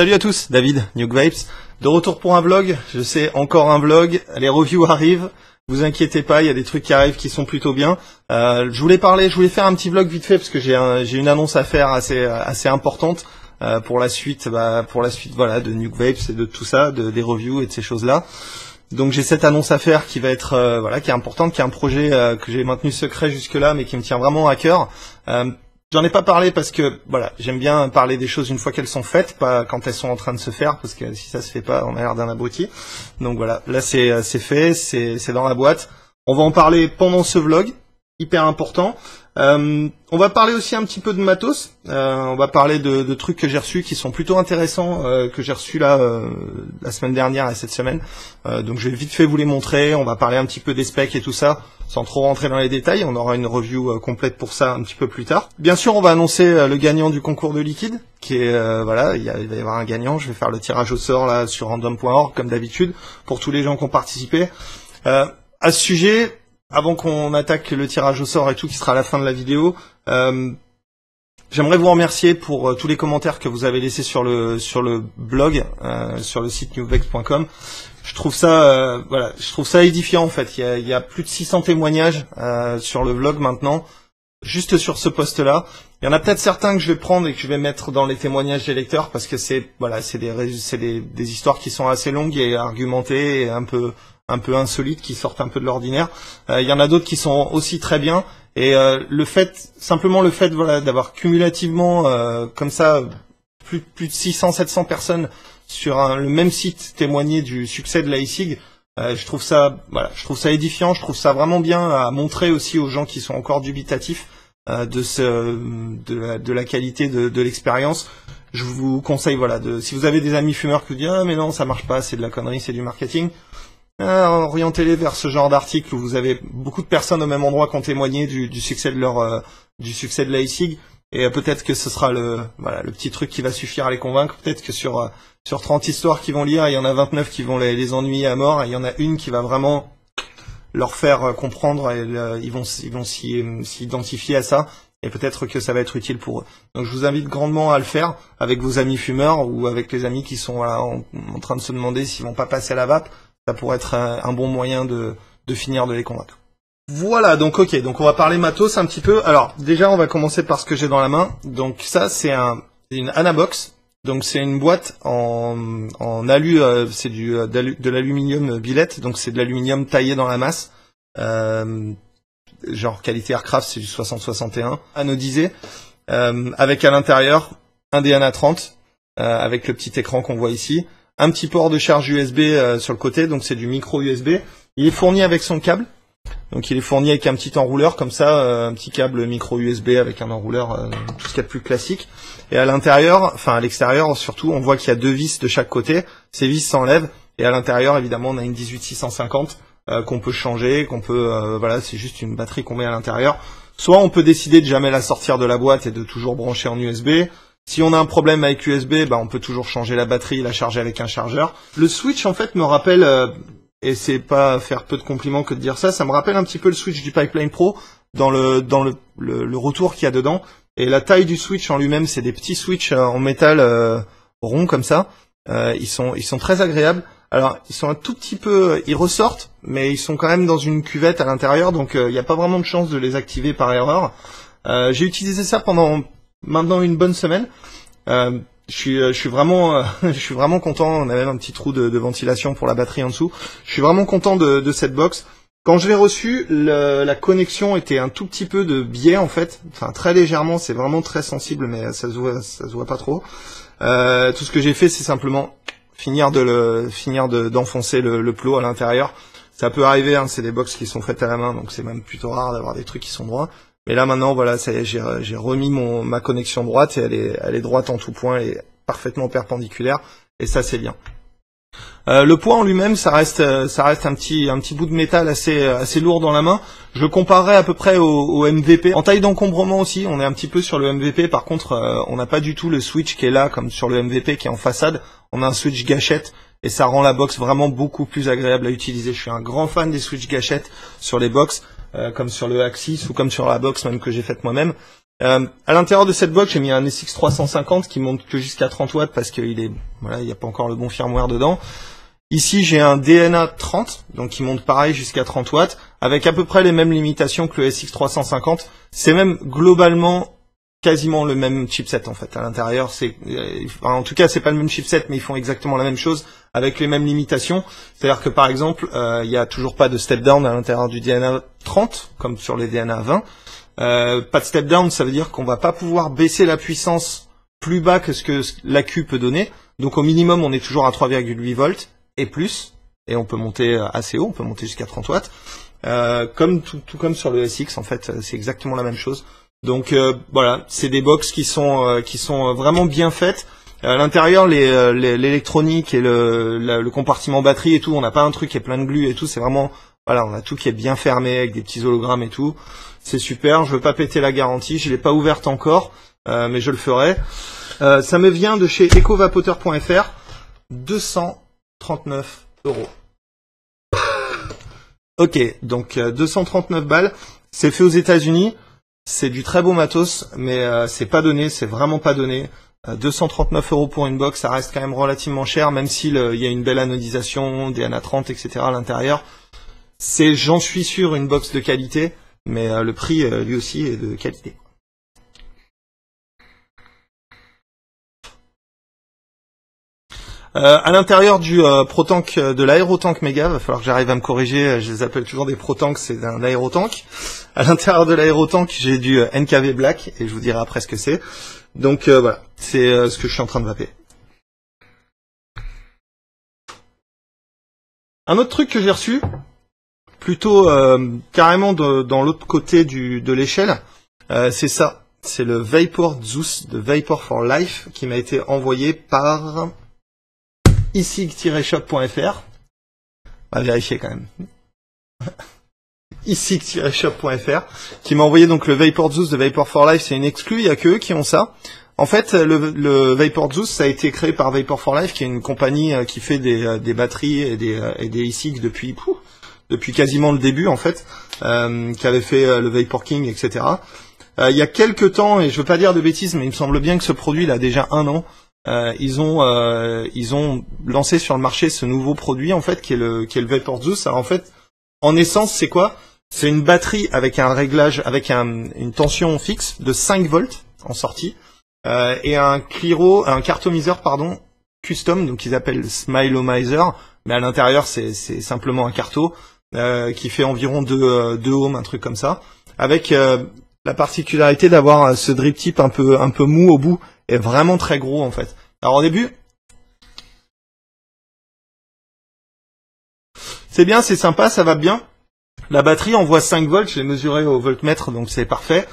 Salut à tous, David, Nuke Vapes, de retour pour un vlog. Je sais, encore un vlog, les reviews arrivent, vous inquiétez pas, il y a des trucs qui arrivent qui sont plutôt bien. Je voulais faire un petit vlog vite fait parce que j'ai une annonce à faire assez importante pour la suite voilà, de Nuke Vapes et de tout ça, des reviews et de ces choses-là. Donc j'ai cette annonce à faire qui va être voilà, qui est importante, qui est un projet que j'ai maintenu secret jusque-là, mais qui me tient vraiment à cœur. J'en ai pas parlé parce que voilà, j'aime bien parler des choses une fois qu'elles sont faites, pas quand elles sont en train de se faire, parce que si ça se fait pas, on a l'air d'un abruti. Donc voilà, là c'est fait, c'est dans la boîte. On va en parler pendant ce vlog, hyper important. On va parler aussi un petit peu de matos. On va parler de trucs que j'ai reçus qui sont plutôt intéressants, que j'ai reçus là la semaine dernière et cette semaine. Donc je vais vite fait vous les montrer. On va parler un petit peu des specs et tout ça, sans trop rentrer dans les détails. On aura une review complète pour ça un petit peu plus tard. Bien sûr, on va annoncer le gagnant du concours de liquide, qui est voilà, il va y avoir un gagnant. Je vais faire le tirage au sort là sur random.org comme d'habitude pour tous les gens qui ont participé. À ce sujet, avant qu'on attaque le tirage au sort et tout, qui sera à la fin de la vidéo, j'aimerais vous remercier pour tous les commentaires que vous avez laissés sur le blog, sur le site nukevapes.com. Je trouve ça, voilà, je trouve ça édifiant en fait. Il y a plus de 600 témoignages sur le vlog maintenant, juste sur ce post-là. Il y en a peut-être certains que je vais prendre et que je vais mettre dans les témoignages des lecteurs parce que c'est des histoires qui sont assez longues et argumentées et un peu insolites, qui sortent un peu de l'ordinaire. Il y en a d'autres qui sont aussi très bien, et simplement le fait voilà, d'avoir cumulativement comme ça plus de 600-700 personnes sur le même site témoigner du succès de l'e-cig, je trouve ça édifiant, je trouve ça vraiment bien à montrer aussi aux gens qui sont encore dubitatifs de la qualité de l'expérience. Je vous conseille voilà, si vous avez des amis fumeurs qui vous disent ah mais non ça marche pas, c'est de la connerie, c'est du marketing, orientez-les vers ce genre d'article où vous avez beaucoup de personnes au même endroit qui ont témoigné du succès de l'e-cig, et peut-être que ce sera le petit truc qui va suffire à les convaincre. Peut-être que sur 30 histoires qu'ils vont lire, il y en a 29 qui vont les ennuyer à mort, et il y en a une qui va vraiment leur faire comprendre, et ils vont s'identifier à ça, et peut-être que ça va être utile pour eux. Donc je vous invite grandement à le faire avec vos amis fumeurs ou avec les amis qui sont voilà, en train de se demander s'ils vont pas passer à la vape. Ça pourrait être un bon moyen de finir de les convaincre. Voilà, donc ok, donc on va parler matos un petit peu. Alors déjà on va commencer par ce que j'ai dans la main. Donc ça c'est une Anabox. Donc c'est une boîte en alu, c'est de l'aluminium billet, donc c'est de l'aluminium taillé dans la masse. Genre qualité aircraft, c'est du 60-61, anodisé, avec à l'intérieur un DNA30, avec le petit écran qu'on voit ici. Un petit port de charge USB sur le côté, donc c'est du micro USB. Il est fourni avec son câble, donc il est fourni avec un petit enrouleur comme ça, un petit câble micro USB avec un enrouleur, tout ce qu'il y a de plus classique. Et à l'intérieur, enfin à l'extérieur surtout, on voit qu'il y a deux vis de chaque côté. Ces vis s'enlèvent, et à l'intérieur évidemment on a une 18650 qu'on peut changer, voilà, c'est juste une batterie qu'on met à l'intérieur. Soit on peut décider de jamais la sortir de la boîte et de toujours brancher en USB. Si on a un problème avec USB, on peut toujours changer la batterie, la charger avec un chargeur. Le switch, en fait, me rappelle, et c'est pas faire peu de compliments que de dire ça me rappelle un petit peu le switch du Pipeline Pro dans le retour qu'il y a dedans. Et la taille du switch en lui-même, c'est des petits switches en métal rond comme ça. Ils sont très agréables. Alors, ils sont un tout petit peu, ils ressortent, mais ils sont quand même dans une cuvette à l'intérieur, donc il n'y a pas vraiment de chance de les activer par erreur. J'ai utilisé ça pendant maintenant une bonne semaine. Je suis vraiment content. On a même un petit trou de ventilation pour la batterie en dessous. Je suis vraiment content de cette box. Quand je l'ai reçue, la connexion était un tout petit peu de biais en fait. Enfin très légèrement, c'est vraiment très sensible, mais ça se voit pas trop. Tout ce que j'ai fait, c'est simplement finir d'enfoncer le plot à l'intérieur. Ça peut arriver, hein, c'est des box qui sont faites à la main, donc c'est même plutôt rare d'avoir des trucs qui sont droits. Mais là maintenant, voilà, ça y est, j'ai remis ma connexion droite, et elle est droite en tout point, elle est parfaitement perpendiculaire, et ça c'est bien. Le poids en lui-même, ça reste un petit bout de métal assez lourd dans la main. Je le comparerais à peu près au MVP. En taille d'encombrement aussi, on est un petit peu sur le MVP. Par contre, on n'a pas du tout le switch qui est là, comme sur le MVP qui est en façade. On a un switch gâchette, et ça rend la box vraiment beaucoup plus agréable à utiliser. Je suis un grand fan des switch gâchettes sur les box. Comme sur le Axis ou comme sur la box même que j'ai faite moi-même. À l'intérieur de cette box, j'ai mis un SX 350 qui monte que jusqu'à 30 watts parce qu'il est, voilà, il n'y a pas encore le bon firmware dedans. Ici, j'ai un DNA 30, donc qui monte pareil jusqu'à 30 watts, avec à peu près les mêmes limitations que le SX 350. C'est même globalement quasiment le même chipset en fait. À l'intérieur, en tout cas, c'est pas le même chipset, mais ils font exactement la même chose avec les mêmes limitations. C'est-à-dire que par exemple, il n'y a toujours pas de step down à l'intérieur du DNA 30, comme sur les DNA 20. Pas de step down, ça veut dire qu'on va pas pouvoir baisser la puissance plus bas que ce que l'accu peut donner. Donc au minimum, on est toujours à 3,8 volts et plus, et on peut monter assez haut, on peut monter jusqu'à 30 watts. Comme tout comme sur le SX, en fait, c'est exactement la même chose. Donc voilà, c'est des box qui sont vraiment bien faites. À l'intérieur, l'électronique et le compartiment batterie et tout, on n'a pas un truc qui est plein de glu et tout. C'est vraiment, voilà, on a tout qui est bien fermé avec des petits hologrammes et tout. C'est super. Je veux pas péter la garantie. Je l'ai pas ouverte encore, mais je le ferai. Ça me vient de chez ecovapoteur.fr. 239 €. Ok, donc 239 balles. C'est fait aux États-Unis. C'est du très beau matos, mais c'est pas donné, c'est vraiment pas donné. 239 € pour une box, ça reste quand même relativement cher, même s'il y a une belle anodisation, DNA 30, etc. à l'intérieur. C'est, j'en suis sûr, une box de qualité, mais le prix, lui aussi, est de qualité. À l'intérieur du ProTank, de l'aérotank Mega, va falloir que j'arrive à me corriger, je les appelle toujours des ProTanks, c'est un aérotank. À l'intérieur de l'aérotank, j'ai du NKV Black, et je vous dirai après ce que c'est. Donc voilà, c'est ce que je suis en train de vaper. Un autre truc que j'ai reçu, plutôt carrément dans l'autre côté de l'échelle, c'est ça. C'est le Vapor Zeus de Vapor for Life qui m'a été envoyé par isig-shop.fr. On va vérifier quand même. isig-shop.fr qui m'a envoyé donc le Vapor Zeus de Vapor for Life. C'est une exclue, il n'y a que eux qui ont ça. En fait, le Vapor Zeus, ça a été créé par Vapor for Life, qui est une compagnie qui fait des batteries et des isig depuis quasiment le début en fait, qui avait fait le Vapor King, etc. Il y a quelques temps, et je veux pas dire de bêtises, mais il me semble bien que ce produit il a déjà 1 an. Ils ont lancé sur le marché ce nouveau produit en fait qui est le Vapor Zeus. Alors en fait, en essence, c'est quoi? C'est une batterie avec un réglage, avec une tension fixe de 5 volts en sortie, et un cartomiseur pardon custom, donc ils appellent Smilomizer, mais à l'intérieur c'est simplement un carto qui fait environ 2 ohms, un truc comme ça, avec la particularité d'avoir ce drip tip un peu mou au bout et vraiment très gros en fait. Alors au début, c'est bien, c'est sympa, ça va bien. La batterie envoie 5 volts, je l'ai mesuré au voltmètre, donc c'est parfait.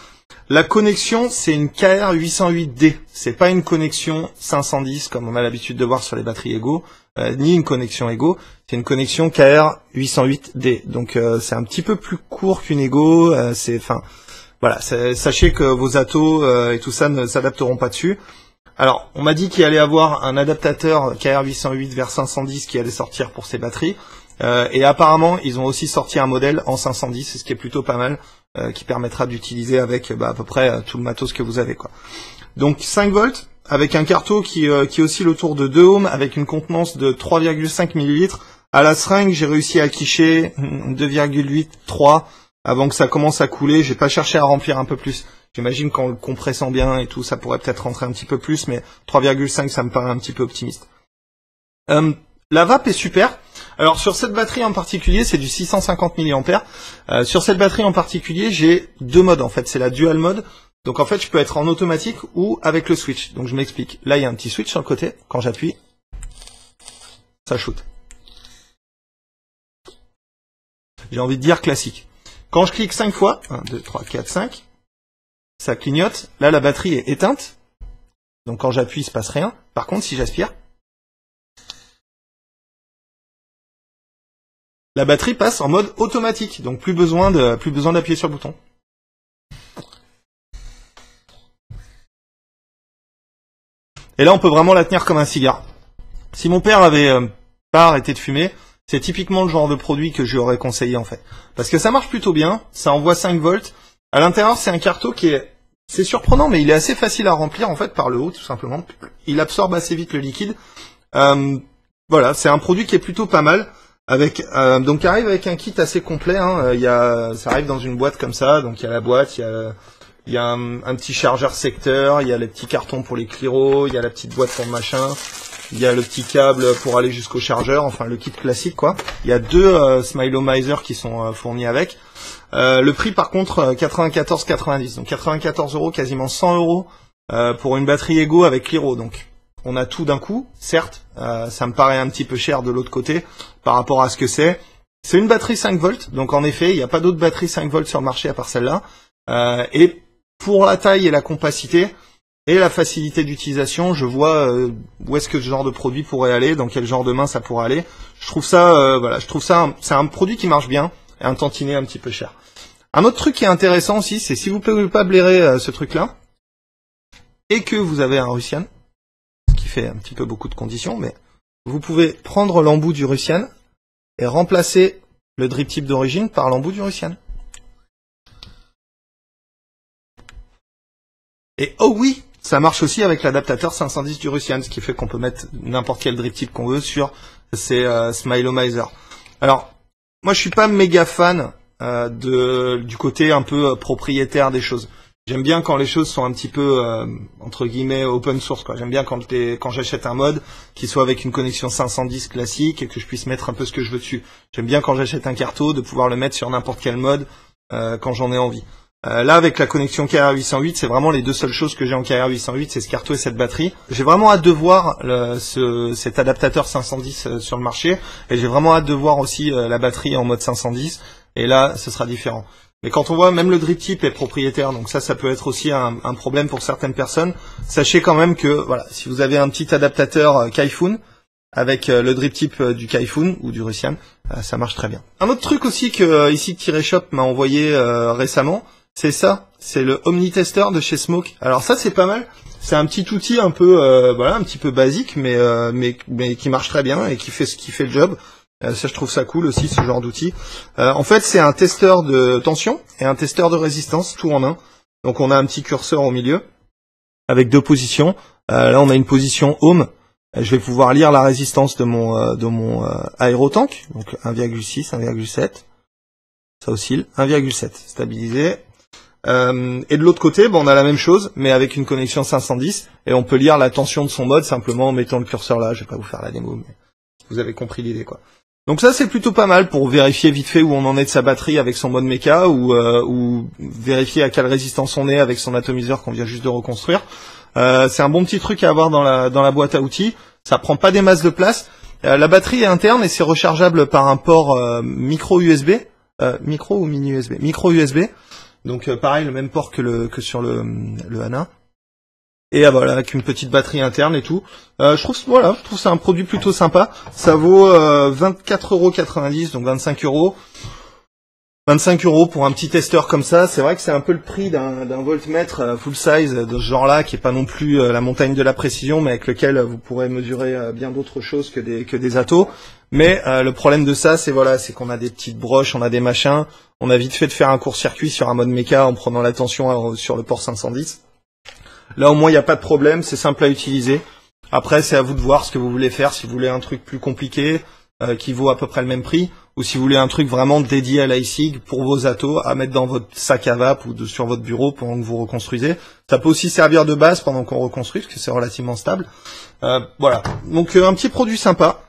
La connexion, c'est une KR808D. C'est pas une connexion 510 comme on a l'habitude de voir sur les batteries Ego, ni une connexion Ego. C'est une connexion KR808D. Donc c'est un petit peu plus court qu'une Ego. Voilà, sachez que vos atos et tout ça ne s'adapteront pas dessus. Alors, on m'a dit qu'il allait avoir un adaptateur KR808 vers 510 qui allait sortir pour ces batteries. Et apparemment, ils ont aussi sorti un modèle en 510, ce qui est plutôt pas mal, qui permettra d'utiliser avec à peu près tout le matos que vous avez, quoi. Donc 5 volts, avec un carto qui oscille autour de 2 ohms, avec une contenance de 3,5 ml. À la seringue, j'ai réussi à quicher 2,8, 3, avant que ça commence à couler. J'ai pas cherché à remplir un peu plus. J'imagine qu'en le compressant bien et tout, ça pourrait peut-être rentrer un petit peu plus, mais 3,5, ça me paraît un petit peu optimiste. La vape est super. Alors sur cette batterie en particulier, c'est du 650 mAh. Sur cette batterie en particulier, j'ai 2 modes en fait. C'est la dual mode. Donc en fait, je peux être en automatique ou avec le switch. Donc je m'explique. Là, il y a un petit switch sur le côté. Quand j'appuie, ça shoot. J'ai envie de dire classique. Quand je clique 5 fois, 1, 2, 3, 4, 5, ça clignote. Là, la batterie est éteinte. Donc quand j'appuie, il se passe rien. Par contre, si j'aspire, la batterie passe en mode automatique, donc plus besoin d'appuyer sur le bouton. Et là, on peut vraiment la tenir comme un cigare. Si mon père avait pas arrêté de fumer, c'est typiquement le genre de produit que je lui aurais conseillé en fait. Parce que ça marche plutôt bien, ça envoie 5 volts. À l'intérieur, c'est un carto qui est C'est surprenant, mais il est assez facile à remplir en fait par le haut, tout simplement. Il absorbe assez vite le liquide. Voilà, c'est un produit qui est plutôt pas mal. Avec donc, il arrive avec un kit assez complet. Hein. Ça arrive dans une boîte comme ça. Donc il y a la boîte, il y a un petit chargeur secteur, il y a les petits cartons pour les cliros, il y a la petite boîte pour le machin, il y a le petit câble pour aller jusqu'au chargeur. Enfin, le kit classique quoi. Il y a deux Smilomizer qui sont fournis avec. Le prix par contre 94,90, donc 94 €, quasiment 100 € pour une batterie Ego avec Cliro. Donc on a tout d'un coup, certes, ça me paraît un petit peu cher de l'autre côté par rapport à ce que c'est. C'est une batterie 5 volts, donc en effet il n'y a pas d'autres batteries 5 volts sur le marché à part celle-là. Et pour la taille et la compacité et la facilité d'utilisation, je vois où est-ce que ce genre de produit pourrait aller, dans quel genre de main ça pourrait aller. Je trouve ça, c'est un produit qui marche bien et un tantinet un petit peu cher. Un autre truc qui est intéressant aussi, c'est si vous ne pouvez pas blairer ce truc-là, et que vous avez un Russian, ce qui fait un petit peu beaucoup de conditions, mais vous pouvez prendre l'embout du Russian et remplacer le drip tip d'origine par l'embout du Russian. Et oh oui, ça marche aussi avec l'adaptateur 510 du Russian, ce qui fait qu'on peut mettre n'importe quel drip tip qu'on veut sur ces Smilomizer. Alors, moi je suis pas méga fan du côté un peu propriétaire des choses. J'aime bien quand les choses sont un petit peu entre guillemets open source quoi. J'aime bien quand j'achète un mod qui soit avec une connexion 510 classique et que je puisse mettre un peu ce que je veux dessus. J'aime bien quand j'achète un carto de pouvoir le mettre sur n'importe quel mod quand j'en ai envie. Là avec la connexion Carrier 808, c'est vraiment les deux seules choses que j'ai en Carrier 808, c'est ce carto et cette batterie. J'ai vraiment hâte de voir cet adaptateur 510 sur le marché et j'ai vraiment hâte de voir aussi la batterie en mode 510 et là ce sera différent. Mais quand on voit même le drip tip est propriétaire, donc ça peut être aussi un problème pour certaines personnes. Sachez quand même que voilà, si vous avez un petit adaptateur Kaifun avec le drip tip du Kaifun ou du Russian, ça marche très bien. Un autre truc aussi que ici Tireshop m'a envoyé récemment, c'est ça, c'est le Omni Tester de chez Smoke. Alors ça c'est pas mal, c'est un petit outil un peu voilà, un petit peu basique mais qui marche très bien et qui fait le job. Ça je trouve ça cool aussi ce genre d'outil. En fait c'est un testeur de tension et un testeur de résistance tout en un. Donc on a un petit curseur au milieu avec deux positions. Là on a une position Home. Je vais pouvoir lire la résistance de mon aérotank. Donc 1,6, 1,7. Ça oscille. 1,7 stabilisé. Et de l'autre côté, on a la même chose, mais avec une connexion 510, et on peut lire la tension de son mode simplement en mettant le curseur là. Je vais pas vous faire la démo, mais vous avez compris l'idée, quoi. Donc ça, c'est plutôt pas mal pour vérifier vite fait où on en est de sa batterie avec son mode méca, ou vérifier à quelle résistance on est avec son atomiseur qu'on vient juste de reconstruire. C'est un bon petit truc à avoir dans la boîte à outils. Ça prend pas des masses de place. La batterie est interne et c'est rechargeable par un port micro USB, micro ou mini USB, micro USB. Donc pareil, le même port que sur le ANA. Et voilà, avec une petite batterie interne et tout. Je trouve c'est un produit plutôt sympa. Ça vaut 24,90 €, donc 25 €. 25 € pour un petit testeur comme ça. C'est vrai que c'est un peu le prix d'un voltmètre full size de ce genre-là, qui est pas non plus la montagne de la précision, mais avec lequel vous pourrez mesurer bien d'autres choses que des atos. Mais le problème de ça, c'est qu'on a des petites broches, on a des machins. On a vite fait de faire un court-circuit sur un mode méca en prenant la tension sur le port 510. Là au moins il n'y a pas de problème, c'est simple à utiliser. Après c'est à vous de voir ce que vous voulez faire, si vous voulez un truc plus compliqué, qui vaut à peu près le même prix, ou si vous voulez un truc vraiment dédié à l'iSig pour vos atos, à mettre dans votre sac à vape ou sur votre bureau pendant que vous reconstruisez. Ça peut aussi servir de base pendant qu'on reconstruit, parce que c'est relativement stable. Voilà, donc un petit produit sympa,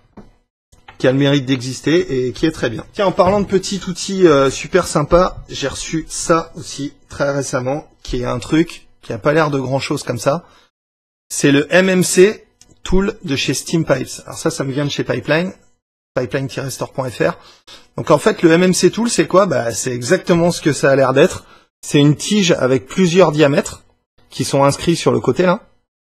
qui a le mérite d'exister et qui est très bien. Tiens, en parlant de petits outils super sympas, j'ai reçu ça aussi très récemment, qui est un truc qui a pas l'air de grand chose comme ça. C'est le MMC Tool de chez SteamPipes. Alors ça me vient de chez Pipeline, pipeline-store.fr. Donc en fait, le MMC Tool, c'est quoi? C'est exactement ce que ça a l'air d'être. C'est une tige avec plusieurs diamètres qui sont inscrits sur le côté là.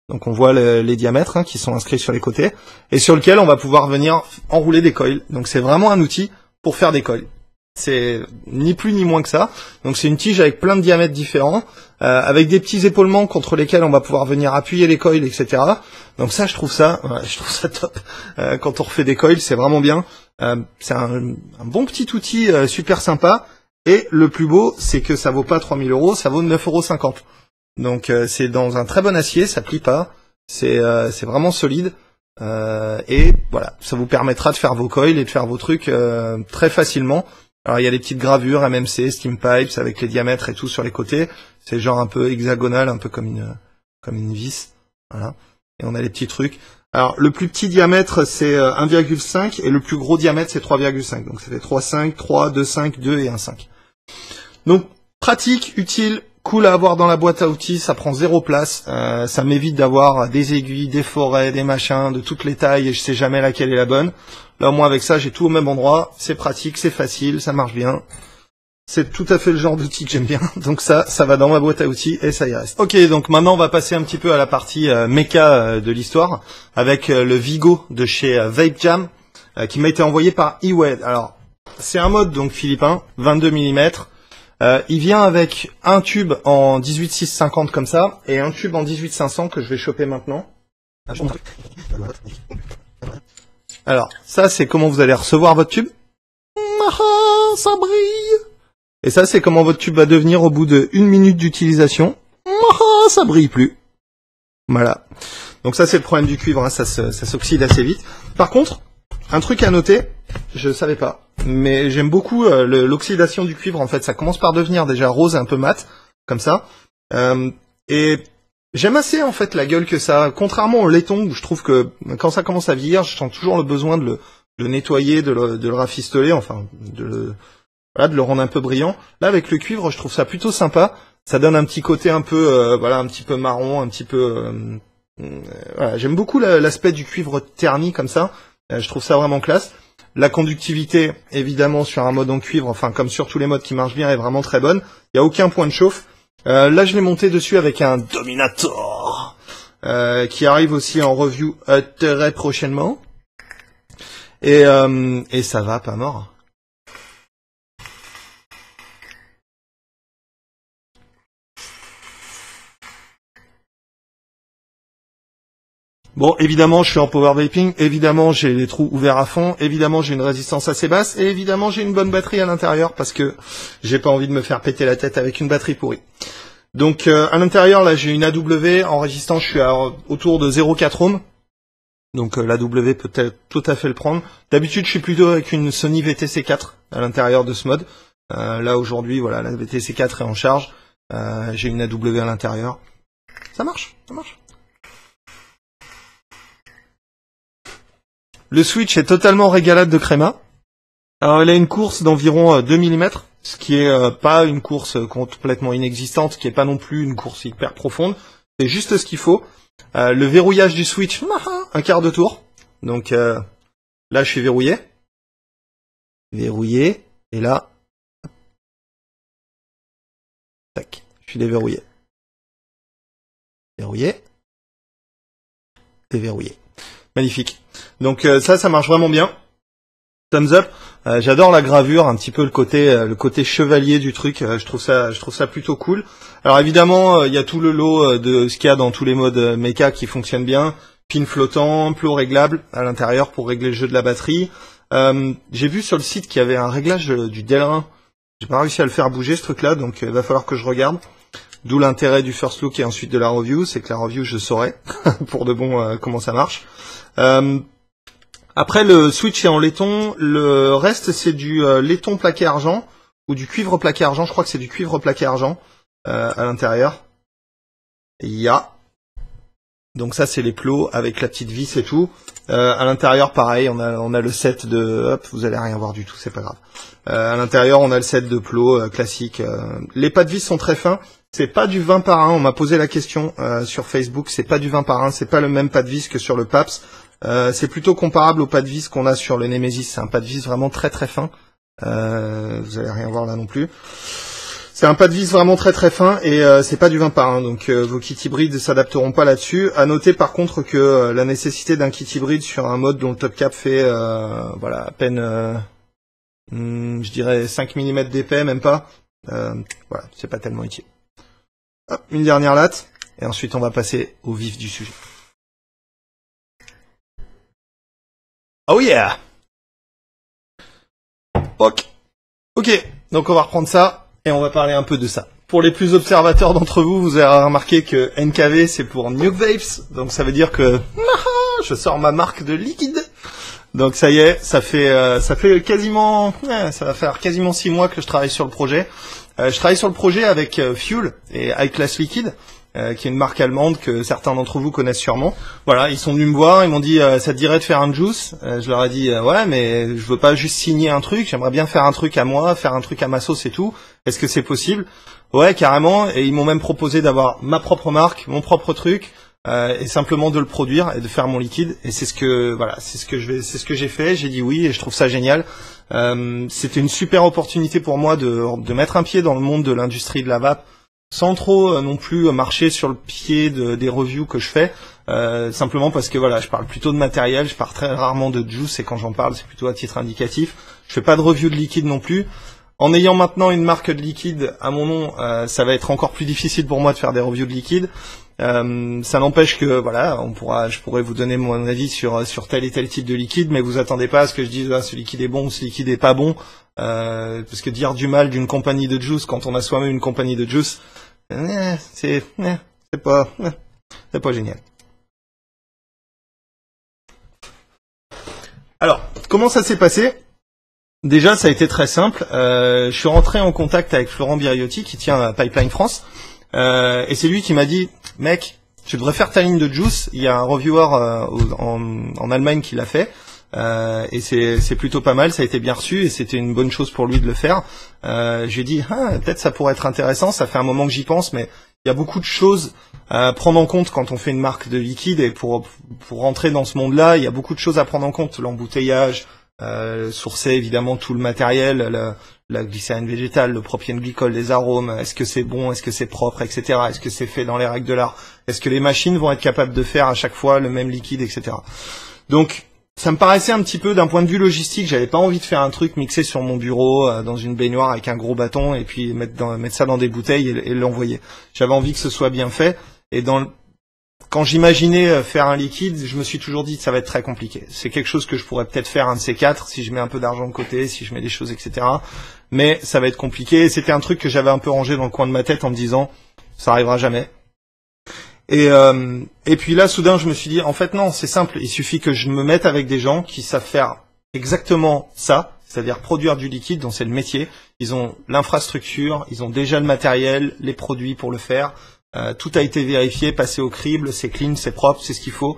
Donc on voit les diamètres qui sont inscrits sur les côtés et sur lequel on va pouvoir venir enrouler des coils. Donc c'est vraiment un outil pour faire des coils. C'est ni plus ni moins que ça. Donc c'est une tige avec plein de diamètres différents, avec des petits épaulements contre lesquels on va pouvoir venir appuyer les coils, etc. Donc ça, je trouve ça top. Quand on refait des coils, c'est vraiment bien. C'est un bon petit outil super sympa. Et le plus beau, c'est que ça vaut pas 3000 €, ça vaut 9,50 €. Donc c'est dans un très bon acier, ça plie pas, c'est vraiment solide. Et voilà, ça vous permettra de faire vos coils et de faire vos trucs très facilement. Alors il y a des petites gravures MMC, Steam Pipes avec les diamètres et tout sur les côtés. C'est genre un peu hexagonal, un peu comme une vis. Voilà. Et on a les petits trucs. Alors le plus petit diamètre c'est 1,5 et le plus gros diamètre c'est 3,5. Donc ça fait 3,5, 3, 2,5, 2 et 1,5. Donc pratique, utile, cool à avoir dans la boîte à outils, ça prend zéro place, ça m'évite d'avoir des aiguilles, des forêts, des machins de toutes les tailles et je sais jamais laquelle est la bonne. Là au moins avec ça j'ai tout au même endroit, c'est pratique, c'est facile, ça marche bien. C'est tout à fait le genre d'outil que j'aime bien, donc ça va dans ma boîte à outils et ça y reste. Ok, donc maintenant on va passer un petit peu à la partie méca de l'histoire, avec le Vigo de chez Vape Jam, qui m'a été envoyé par eWed. Alors, c'est un mode donc philippin, 22 mm, il vient avec un tube en 18-650 comme ça, et un tube en 18-500 que je vais choper maintenant. Alors, ça c'est comment vous allez recevoir votre tube. Ah, ça brille. Et ça, c'est comment votre tube va devenir au bout de 1 minute d'utilisation. Ah, ça brille plus. Voilà. Donc ça, c'est le problème du cuivre, hein, ça s'oxyde assez vite. Par contre, un truc à noter, je savais pas, mais j'aime beaucoup l'oxydation du cuivre. En fait, ça commence par devenir déjà rose et un peu mat, comme ça. Et j'aime assez en fait la gueule que ça a. Contrairement au laiton, où je trouve que quand ça commence à vieillir, je sens toujours le besoin de le nettoyer, de le rafistoler, enfin voilà, de le rendre un peu brillant. Là, avec le cuivre, je trouve ça plutôt sympa. Ça donne un petit côté un peu, voilà, un petit peu marron, un petit peu. Voilà, j'aime beaucoup l'aspect du cuivre terni comme ça. Je trouve ça vraiment classe. La conductivité, évidemment, sur un mode en cuivre, enfin comme sur tous les modes qui marchent bien, est vraiment très bonne. Il y a aucun point de chauffe. Là, je l'ai monté dessus avec un Dominator, qui arrive aussi en review très prochainement. Et ça va pas mort. Bon, évidemment, je suis en power vaping, évidemment, j'ai les trous ouverts à fond, évidemment, j'ai une résistance assez basse, et évidemment, j'ai une bonne batterie à l'intérieur, parce que j'ai pas envie de me faire péter la tête avec une batterie pourrie. Donc, à l'intérieur, là, j'ai une AW, en résistance, je suis autour de 0,4 ohms. Donc, l'AW peut peut-être tout à fait le prendre. D'habitude, je suis plutôt avec une Sony VTC4 à l'intérieur de ce mode. Là, aujourd'hui, voilà, la VTC4 est en charge. J'ai une AW à l'intérieur. Ça marche, ça marche. Le switch est totalement régalade de créma. Alors il a une course d'environ 2 mm, ce qui est pas une course complètement inexistante, qui est pas non plus une course hyper profonde. C'est juste ce qu'il faut. Le verrouillage du switch, un quart de tour. Donc là je suis verrouillé. Verrouillé. Et là, tac, je suis déverrouillé. Verrouillé. Déverrouillé. Magnifique. Donc ça marche vraiment bien. Thumbs up. J'adore la gravure, un petit peu le côté chevalier du truc. Je trouve ça plutôt cool. Alors évidemment, il y a tout le lot de ce qu'il y a dans tous les modes mecha qui fonctionnent bien. Pin flottant, plot réglable à l'intérieur pour régler le jeu de la batterie. J'ai vu sur le site qu'il y avait un réglage du Delrin. J'ai pas réussi à le faire bouger ce truc-là, donc il va falloir que je regarde. D'où l'intérêt du first look et ensuite de la review, c'est que la review je saurai pour de bon comment ça marche. Après le switch est en laiton, le reste c'est du laiton plaqué argent ou du cuivre plaqué argent, je crois que c'est du cuivre plaqué argent à l'intérieur. Il y a donc ça c'est les plots avec la petite vis et tout. À l'intérieur pareil, on a le set de hop, vous allez rien voir du tout, c'est pas grave. À l'intérieur on a le set de plots classique. Les pas de vis sont très fins. C'est pas du 20 par 1, on m'a posé la question sur Facebook, c'est pas du 20 par 1, c'est pas le même pas de vis que sur le PAPS. C'est plutôt comparable au pas de vis qu'on a sur le Nemesis, c'est un pas de vis vraiment très très fin. Vous allez rien voir là non plus. C'est un pas de vis vraiment très très fin et c'est pas du 20 par 1, donc vos kits hybrides s'adapteront pas là-dessus. À noter par contre que la nécessité d'un kit hybride sur un mode dont le top cap fait voilà à peine je dirais 5 mm d'épais, même pas. Voilà, c'est pas tellement utile. Hop, une dernière latte, et ensuite on va passer au vif du sujet. Oh yeah! Ok, donc on va reprendre ça, et on va parler un peu de ça. pour les plus observateurs d'entre vous, vous avez remarqué que NKV c'est pour Nuke Vapes, donc ça veut dire que je sors ma marque de liquide. Donc ça y est, ça fait quasiment, ça va faire quasiment 6 mois que je travaille sur le projet. Je travaille sur le projet avec Fuel et High Class Liquid, qui est une marque allemande que certains d'entre vous connaissent sûrement. Voilà, ils sont venus me voir, ils m'ont dit ça te dirait de faire un juice. Je leur ai dit ouais, mais je veux pas juste signer un truc, j'aimerais bien faire un truc à moi, faire un truc à ma sauce et tout. Est-ce que c'est possible? Ouais, carrément. Et ils m'ont même proposé d'avoir ma propre marque, mon propre truc, et simplement de le produire et de faire mon liquide. Et c'est ce que j'ai fait. J'ai dit oui et je trouve ça génial. C'était une super opportunité pour moi de mettre un pied dans le monde de l'industrie de la vape, sans trop non plus marcher sur le pied des reviews que je fais, simplement parce que voilà, je parle plutôt de matériel, je parle très rarement de juice et quand j'en parle, c'est plutôt à titre indicatif. Je fais pas de review de liquide non plus. En ayant maintenant une marque de liquide à mon nom, ça va être encore plus difficile pour moi de faire des reviews de liquide. Ça n'empêche que voilà, je pourrais vous donner mon avis sur tel et tel type de liquide, mais vous attendez pas à ce que je dise ah, ce liquide est bon ou ce liquide est pas bon, parce que dire du mal d'une compagnie de juice quand on a soi-même une compagnie de juice, c'est pas génial. Alors, comment ça s'est passé? Déjà, ça a été très simple. Je suis rentré en contact avec Florent Biriotti, qui tient à Pipeline France, et c'est lui qui m'a dit, mec, tu devrais faire ta ligne de juice. Il y a un reviewer en Allemagne qui l'a fait, et c'est plutôt pas mal. Ça a été bien reçu et c'était une bonne chose pour lui de le faire. J'ai dit, peut-être ça pourrait être intéressant. Ça fait un moment que j'y pense, mais il y a beaucoup de choses à prendre en compte quand on fait une marque de liquide, et pour rentrer dans ce monde-là, il y a beaucoup de choses à prendre en compte. L'embouteillage, sourcer évidemment tout le matériel, la glycérine végétale, le propylène glycol, les arômes, est-ce que c'est bon, est-ce que c'est propre, etc. Est-ce que c'est fait dans les règles de l'art, est-ce que les machines vont être capables de faire à chaque fois le même liquide, etc. Donc ça me paraissait un petit peu, d'un point de vue logistique, j'avais pas envie de faire un truc mixé sur mon bureau, dans une baignoire avec un gros bâton, et puis mettre ça dans des bouteilles et l'envoyer. J'avais envie que ce soit bien fait, et quand j'imaginais faire un liquide, je me suis toujours dit que ça va être très compliqué. C'est quelque chose que je pourrais peut-être faire un de ces quatre, si je mets un peu d'argent de côté, si je mets des choses, etc. Mais ça va être compliqué. C'était un truc que j'avais un peu rangé dans le coin de ma tête en me disant, ça arrivera jamais. Et puis là, soudain, je me suis dit, en fait non, c'est simple. Il suffit que je me mette avec des gens qui savent faire exactement ça, c'est-à-dire produire du liquide, dont c'est le métier. Ils ont l'infrastructure, ils ont déjà le matériel, les produits pour le faire. Tout a été vérifié, passé au crible, c'est clean, c'est propre, c'est ce qu'il faut.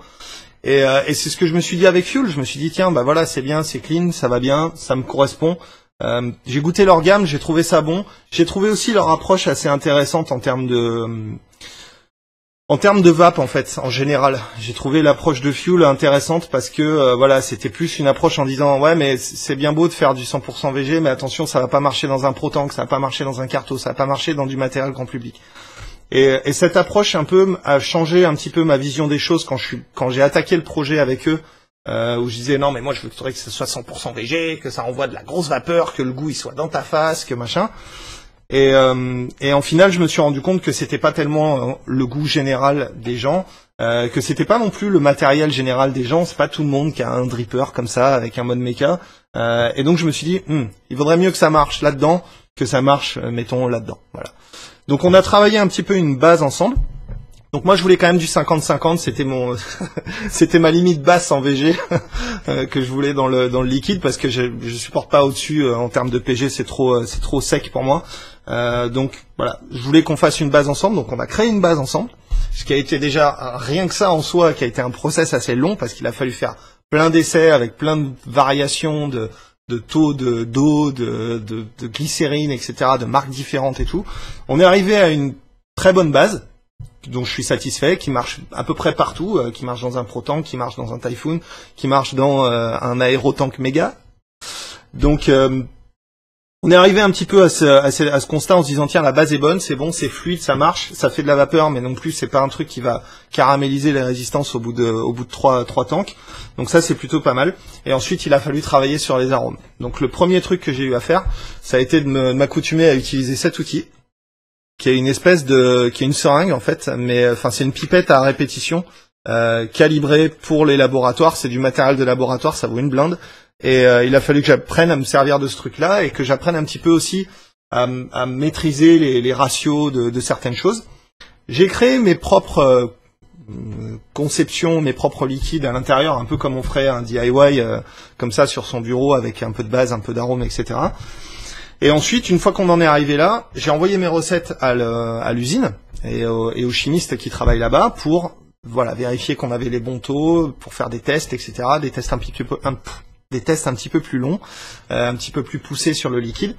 Et c'est ce que je me suis dit avec Fuel. Je me suis dit tiens, bah voilà, c'est bien, c'est clean, ça va bien, ça me correspond. J'ai goûté leur gamme, j'ai trouvé ça bon. J'ai trouvé aussi leur approche assez intéressante en termes de vape en fait, en général. J'ai trouvé l'approche de Fuel intéressante parce que voilà, c'était plus une approche en disant ouais mais c'est bien beau de faire du 100% VG, mais attention, ça va pas marcher dans un Protank, ça va pas marcher dans un Carto, ça va pas marcher dans du matériel grand public. Et cette approche un peu a changé un petit peu ma vision des choses quand j'ai attaqué le projet avec eux, où je disais non mais moi je voudrais que ce soit 100% VG, que ça envoie de la grosse vapeur, que le goût il soit dans ta face, que machin. Et en final je me suis rendu compte que c'était pas tellement le goût général des gens, que c'était pas non plus le matériel général des gens. C'est pas tout le monde qui a un dripper comme ça avec un mode méca. Et donc je me suis dit il vaudrait mieux que ça marche là-dedans que ça marche mettons là-dedans. Voilà. Donc on a travaillé un petit peu une base ensemble. Donc moi je voulais quand même du 50-50, c'était ma limite basse en VG que je voulais dans le liquide parce que je supporte pas au-dessus en termes de PG, c'est trop sec pour moi. Donc voilà, je voulais qu'on fasse une base ensemble, donc on a créé une base ensemble, ce qui a été déjà rien que ça en soi qui a été un process assez long parce qu'il a fallu faire plein d'essais avec plein de variations de taux d'eau, de glycérine, etc., de marques différentes et tout. On est arrivé à une très bonne base, dont je suis satisfait, qui marche à peu près partout, qui marche dans un Protank, qui marche dans un Typhoon, qui marche dans un Aerotank Mega. Donc on est arrivé un petit peu à ce constat en se disant tiens la base est bonne, c'est bon, c'est fluide, ça marche, ça fait de la vapeur, mais non plus c'est pas un truc qui va caraméliser les résistances au bout de trois tanks. Donc ça c'est plutôt pas mal. Et ensuite il a fallu travailler sur les arômes. Donc le premier truc que j'ai eu à faire, ça a été de m'accoutumer à utiliser cet outil, qui est qui est une seringue en fait, mais enfin c'est une pipette à répétition calibrée pour les laboratoires. C'est du matériel de laboratoire, ça vaut une blinde. Et il a fallu que j'apprenne à me servir de ce truc-là et que j'apprenne un petit peu aussi à maîtriser les ratios de certaines choses. J'ai créé mes propres conceptions, mes propres liquides à l'intérieur, un peu comme on ferait un DIY comme ça sur son bureau avec un peu de base, un peu d'arôme, etc. Et ensuite, une fois qu'on en est arrivé là, j'ai envoyé mes recettes à l'usine et aux chimistes qui travaillent là-bas pour vérifier qu'on avait les bons taux, pour faire des tests, etc. Des tests un petit peu plus longs, un petit peu plus poussés sur le liquide.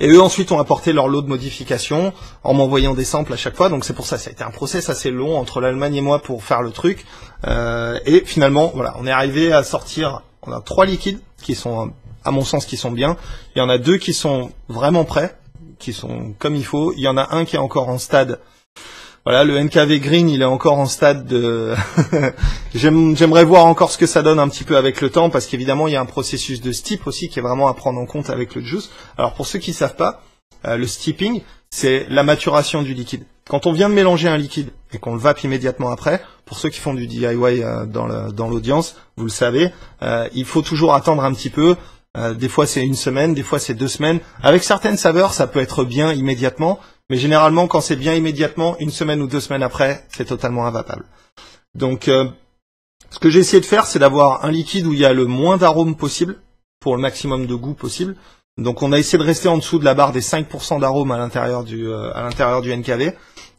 Et eux ensuite ont apporté leur lot de modifications en m'envoyant des samples à chaque fois. Donc c'est pour ça a été un process assez long entre l'Allemagne et moi pour faire le truc. Et finalement, voilà, on est arrivé à sortir. On a 3 liquides qui sont, à mon sens, qui sont bien. Il y en a 2 qui sont vraiment prêts, qui sont comme il faut. Il y en a un qui est encore en stade. Voilà, le NKV Green, il est encore en stade de... J'aimerais voir encore ce que ça donne un petit peu avec le temps, parce qu'évidemment, il y a un processus de steep aussi qui est vraiment à prendre en compte avec le juice. Alors, pour ceux qui ne savent pas, le steeping, c'est la maturation du liquide. Quand on vient de mélanger un liquide et qu'on le vape immédiatement après, pour ceux qui font du DIY dans l'audience, vous le savez, il faut toujours attendre un petit peu. Des fois, c'est 1 semaine, des fois, c'est 2 semaines. Avec certaines saveurs, ça peut être bien immédiatement. Mais généralement, quand c'est bien immédiatement, 1 semaine ou 2 semaines après, c'est totalement invapable. Donc, ce que j'ai essayé de faire, c'est d'avoir un liquide où il y a le moins d'arômes possible, pour le maximum de goût possible. Donc, on a essayé de rester en dessous de la barre des 5% d'arômes à l'intérieur du NKV,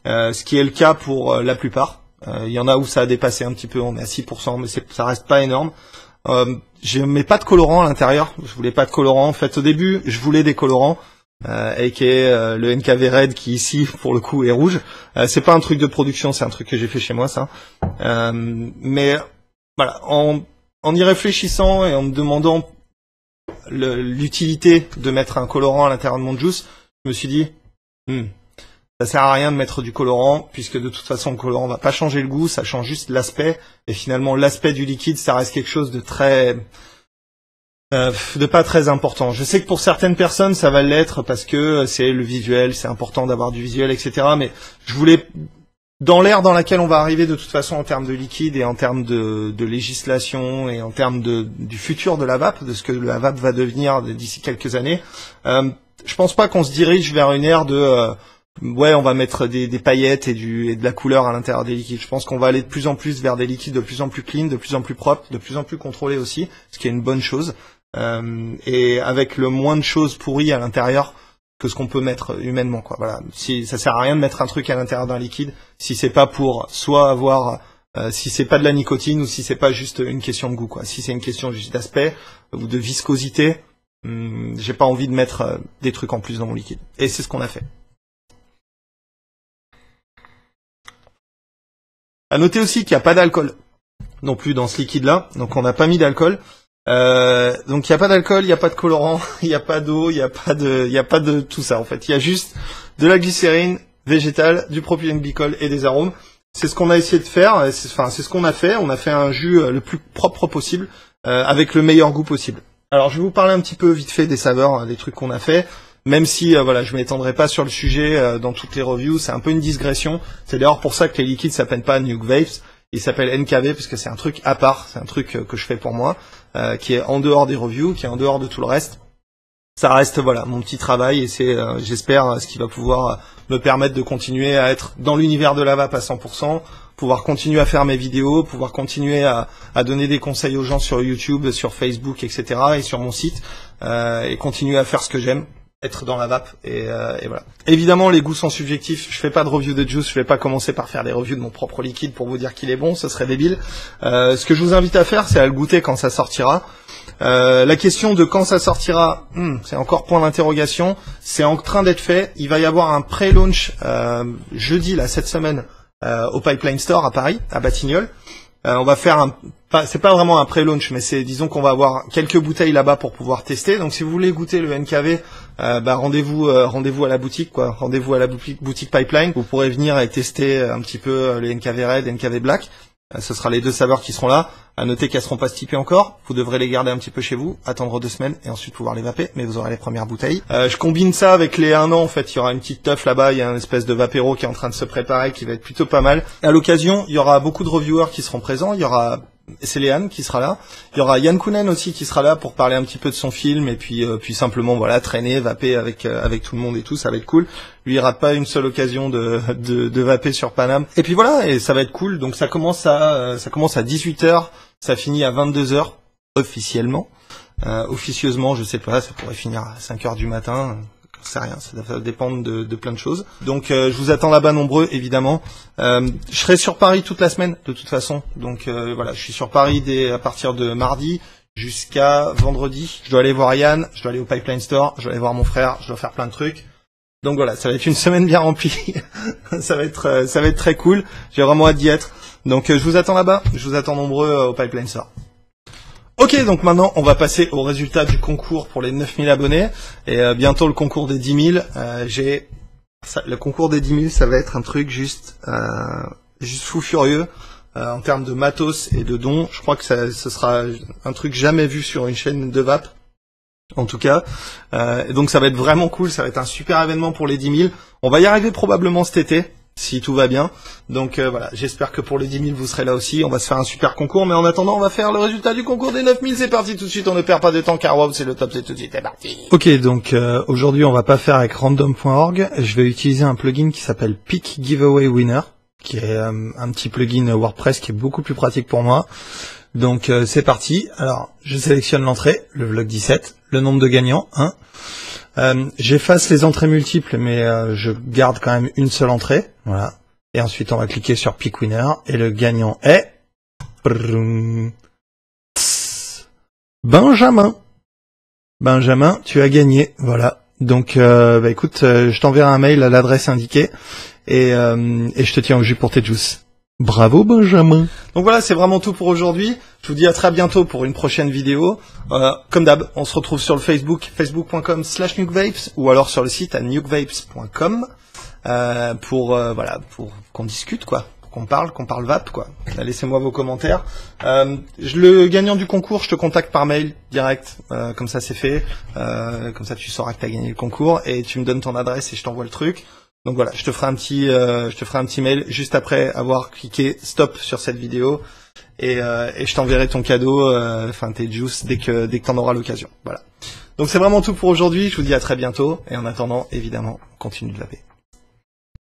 ce qui est le cas pour la plupart. Il y en a où ça a dépassé un petit peu, on est à 6%, mais ça reste pas énorme. Je mets pas de colorant à l'intérieur, je voulais pas de colorant. En fait, au début, je voulais des colorants. aka le NKV Red qui ici pour le coup est rouge. C'est pas un truc de production, c'est un truc que j'ai fait chez moi ça. Mais voilà, en y réfléchissant et en me demandant l'utilité de mettre un colorant à l'intérieur de mon juice, je me suis dit ça sert à rien de mettre du colorant puisque de toute façon le colorant va pas changer le goût, ça change juste l'aspect et finalement l'aspect du liquide ça reste quelque chose de très de pas très important. Je sais que pour certaines personnes ça va l'être parce que c'est le visuel, c'est important d'avoir du visuel, etc. Mais je voulais, dans l'ère dans laquelle on va arriver de toute façon en termes de liquide et en termes de législation et en termes du futur de la vape, de ce que la vape va devenir d'ici quelques années, je pense pas qu'on se dirige vers une ère de on va mettre des paillettes et de la couleur à l'intérieur des liquides. Je pense qu'on va aller de plus en plus vers des liquides de plus en plus clean, de plus en plus propres, de plus en plus contrôlés aussi, ce qui est une bonne chose. Et avec le moins de choses pourries à l'intérieur que ce qu'on peut mettre humainement, quoi. Voilà. Si ça sert à rien de mettre un truc à l'intérieur d'un liquide, si c'est pas pour soit avoir, si c'est pas de la nicotine ou si c'est pas juste une question de goût, quoi. Si c'est une question juste d'aspect ou de viscosité, j'ai pas envie de mettre des trucs en plus dans mon liquide. Et c'est ce qu'on a fait. À noter aussi qu'il n'y a pas d'alcool non plus dans ce liquide-là, donc on n'a pas mis d'alcool. Donc il n'y a pas d'alcool, il n'y a pas de colorant, il n'y a pas d'eau, il n'y a pas de tout ça en fait. Il y a juste de la glycérine végétale, du propylène-glycol et des arômes. C'est ce qu'on a essayé de faire, c'est ce qu'on a fait. On a fait un jus le plus propre possible, avec le meilleur goût possible. Alors je vais vous parler un petit peu vite fait des saveurs, des trucs qu'on a fait. Même si je m'étendrai pas sur le sujet dans toutes les reviews, c'est un peu une digression. C'est d'ailleurs pour ça que les liquides s'appellent pas Nuke Vapes. Il s'appelle NKV parce que c'est un truc à part, c'est un truc que je fais pour moi, qui est en dehors des reviews, qui est en dehors de tout le reste. Ça reste mon petit travail et c'est j'espère ce qui va pouvoir me permettre de continuer à être dans l'univers de la vape à 100%, pouvoir continuer à faire mes vidéos, pouvoir continuer à donner des conseils aux gens sur YouTube, sur Facebook, etc. et sur mon site, et continuer à faire ce que j'aime, être dans la vape et voilà. Évidemment les goûts sont subjectifs, je fais pas de review de juice, je vais pas commencer par faire des reviews de mon propre liquide pour vous dire qu'il est bon, ce serait débile. Ce que je vous invite à faire c'est à le goûter quand ça sortira. La question de quand ça sortira, c'est encore point d'interrogation, c'est en train d'être fait, il va y avoir un pré-launch jeudi cette semaine au Pipeline Store à Paris, à Batignolles. On va faire c'est pas vraiment un pré-launch, mais disons qu'on va avoir quelques bouteilles là-bas pour pouvoir tester. Donc si vous voulez goûter le NKV, rendez-vous à la boutique, quoi. Rendez-vous à la boutique Pipeline. Vous pourrez venir et tester un petit peu les NKV Red, NKV Black. Ce sera les 2 saveurs qui seront là. À noter qu'elles seront pas stippées encore. Vous devrez les garder un petit peu chez vous, attendre 2 semaines et ensuite pouvoir les vaper, mais vous aurez les premières bouteilles. Je combine ça avec les 1 an, en fait. Il y aura une petite teuf là-bas, il y a une espèce de vapéro qui est en train de se préparer, qui va être plutôt pas mal. À l'occasion, il y aura beaucoup de reviewers qui seront présents. Il y aura Céléane qui sera là. Il y aura Yann Kounen aussi qui sera là pour parler un petit peu de son film et puis simplement voilà traîner, vaper avec tout le monde et tout, ça va être cool. Lui il rate pas une seule occasion de vaper sur Paname. Et puis voilà, et ça va être cool. Donc ça commence à 18h, ça finit à 22h officiellement. Officieusement, je sais pas, ça pourrait finir à 5h du matin. C'est rien, ça va dépendre de plein de choses. Donc je vous attends là-bas nombreux, évidemment. Je serai sur Paris toute la semaine, de toute façon. Donc voilà, je suis sur Paris à partir de mardi jusqu'à vendredi. Je dois aller voir Yann, je dois aller au Pipeline Store, je dois aller voir mon frère, je dois faire plein de trucs. Donc voilà, ça va être une semaine bien remplie. ça va être très cool. J'ai vraiment hâte d'y être. Donc je vous attends là-bas, je vous attends nombreux au Pipeline Store. Ok, donc maintenant on va passer au résultat du concours pour les 9000 abonnés et bientôt le concours des 10 000. Le concours des 10 000, ça va être un truc juste fou furieux en termes de matos et de dons. Je crois que ce sera un truc jamais vu sur une chaîne de vape, en tout cas. Donc ça va être vraiment cool, ça va être un super événement pour les 10 000. On va y arriver probablement cet été, si tout va bien. Donc voilà, j'espère que pour les 10 000 vous serez là aussi, on va se faire un super concours, mais en attendant on va faire le résultat du concours des 9000, c'est parti tout de suite, on ne perd pas de temps car wow, c'est le top, c'est tout de suite, c'est parti. Ok, donc aujourd'hui on va pas faire avec random.org, je vais utiliser un plugin qui s'appelle Pick Giveaway Winner, qui est un petit plugin WordPress qui est beaucoup plus pratique pour moi. Donc c'est parti, alors je sélectionne l'entrée, le vlog 17, le nombre de gagnants, 1. J'efface les entrées multiples, mais je garde quand même une seule entrée, voilà. Et ensuite, on va cliquer sur Pick Winner, et le gagnant est... Benjamin. Benjamin, tu as gagné, voilà. Donc, écoute, je t'enverrai un mail à l'adresse indiquée, et je te tiens au jus pour tes juices. Bravo Benjamin. Donc voilà, c'est vraiment tout pour aujourd'hui. Je vous dis à très bientôt pour une prochaine vidéo. Comme d'hab, on se retrouve sur le Facebook, facebook.com/nukevapes, ou alors sur le site à nukevapes.com pour qu'on discute quoi, pour qu'on parle vape quoi. Laissez-moi vos commentaires. Le gagnant du concours, je te contacte par mail direct, comme ça c'est fait. Comme ça tu sauras que tu as gagné le concours et tu me donnes ton adresse et je t'envoie le truc. Donc voilà, je te ferai un petit mail juste après avoir cliqué stop sur cette vidéo et je t'enverrai ton cadeau, tes juices dès que t'en auras l'occasion. Voilà. Donc c'est vraiment tout pour aujourd'hui. Je vous dis à très bientôt et en attendant, évidemment, continue de vaper.